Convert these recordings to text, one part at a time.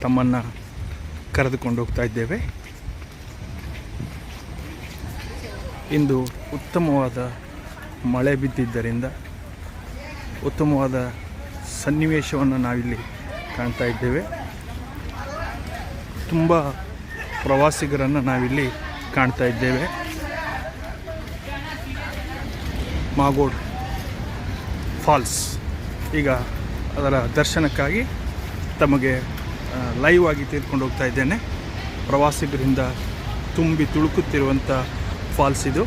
ತಮ್ಮನ್ನು ಕರೆದುಕೊಂಡು ಹೋಗ್ತಾ ಇದ್ದೇವೆ. ಇಂದು ಉತ್ತಮವಾದ ಮಳೆ ಬಿದ್ದಿದ್ದರಿಂದ ಉತ್ತಮವಾದ ಸನ್ನಿವೇಶವನ್ನು ನಾವಿಲ್ಲಿ ಕಾಣ್ತಾ ಇದ್ದೇವೆ. ತುಂಬ ಪ್ರವಾಸಿಗರನ್ನು ನಾವಿಲ್ಲಿ ಕಾಣ್ತಾ ಇದ್ದೇವೆ. ಮಾಗೋಡ್ ಫಾಲ್ಸ್ ಈಗ ಅದರ ದರ್ಶನಕ್ಕಾಗಿ ತಮಗೆ ಲೈವ್ ಆಗಿ ತೆಗೆದುಕೊಂಡು ಹೋಗ್ತಾ ಇದ್ದೇನೆ. ಪ್ರವಾಸಿಗರಿಂದ ತುಂಬಿ ತುಳುಕುತ್ತಿರುವಂಥ ಫಾಲ್ಸ್ ಇದು.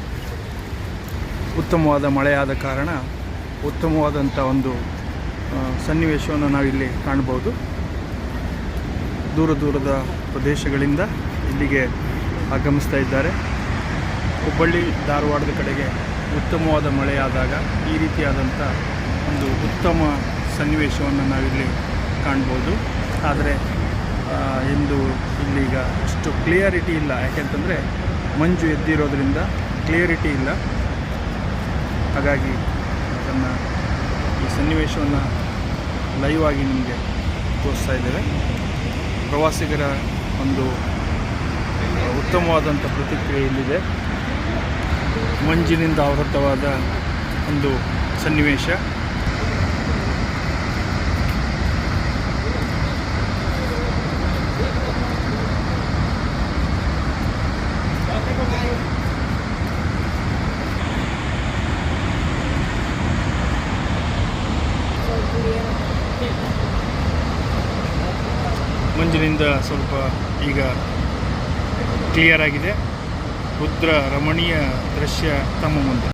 ಉತ್ತಮವಾದ ಮಳೆಯಾದ ಕಾರಣ ಉತ್ತಮವಾದಂಥ ಒಂದು ಸನ್ನಿವೇಶವನ್ನು ನಾವಿಲ್ಲಿ ಕಾಣ್ಬೋದು. ದೂರ ದೂರದ ಪ್ರದೇಶಗಳಿಂದ ಇಲ್ಲಿಗೆ ಆಗಮಿಸ್ತಾ ಇದ್ದಾರೆ. ಹುಬ್ಬಳ್ಳಿ ಧಾರವಾಡದ ಕಡೆಗೆ ಉತ್ತಮವಾದ ಮಳೆಯಾದಾಗ ಈ ರೀತಿಯಾದಂಥ ಒಂದು ಉತ್ತಮ ಸನ್ನಿವೇಶವನ್ನು ನಾವಿಲ್ಲಿ ಕಾಣ್ಬೋದು. ಆದರೆ ಇಂದು ಇಲ್ಲಿಗ ಅಷ್ಟು ಕ್ಲಿಯರಿಟಿ ಇಲ್ಲ, ಯಾಕೆಂತಂದರೆ ಮಂಜು ಎದ್ದಿರೋದ್ರಿಂದ ಕ್ಲಿಯರಿಟಿ ಇಲ್ಲ. ಹಾಗಾಗಿ ಅದನ್ನು ಈ ಸನ್ನಿವೇಶವನ್ನು ಲೈವ್ ಆಗಿ ನಿಮಗೆ ತೋರಿಸ್ತಾ ಇದ್ದೇವೆ. ಪ್ರವಾಸಿಗರ ಒಂದು ಉತ್ತಮವಾದಂಥ ಪ್ರತಿಕ್ರಿಯೆ ಇಲ್ಲಿದೆ. ಮಂಜಿನಿಂದ ಆವೃತವಾದ ಒಂದು ಸನ್ನಿವೇಶ. ಮಂಜಿನಿಂದ ಸ್ವಲ್ಪ ಈಗ ಕ್ಲಿಯರ್ ಆಗಿದೆ. ರುದ್ರ ರಮಣೀಯ ದೃಶ್ಯ ತಮ್ಮ ಮುಂದೆ.